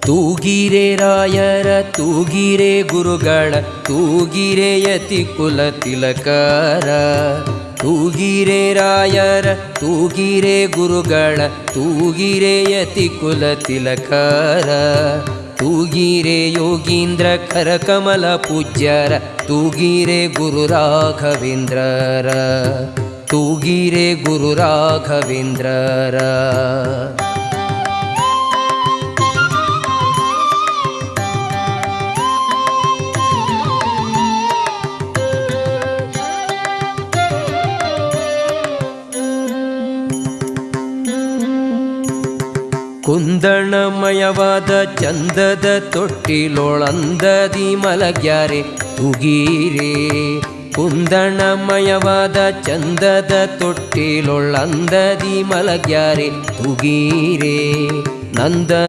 ತೂಗಿರೆ ರಾಯರ ತೂಗಿರೆ ಗುರುಗಳ ತೂಗಿರೆ ಯತಿ ಕುಲ ತಿಲಕರ. ತೂಗಿರೆ ರಾಯರ ತೂಗಿರೆ ಗುರುಗಳ ತೂಗಿರೆ ಯತಿ ಕುಲ ತಿಲಕರ. ತೂಗಿರೆ ಯೋಗೀಂದ್ರ ಕರಕಮಲ ಪೂಜ್ಯರ ತೂಗಿರೆ ಗುರು ರಾಘವೇಂದ್ರರ. ತೂಗಿರೆ ಗುರು ರಾಘವೇಂದ್ರರ. ಕುಂದಣಮಯವಾದ ಚಂದದ ತೊಟ್ಟಿಲೊಳಂದದಿ ಮಲಗ್ಯಾರೆ ತೂಗಿರೆ. ಕುಂದಣಮಯವಾದ ಚಂದದ ತೊಟ್ಟಿಲೊಳಂದದಿ ಮಲಗ್ಯಾರೆ ತೂಗಿರೆ. ನಂದ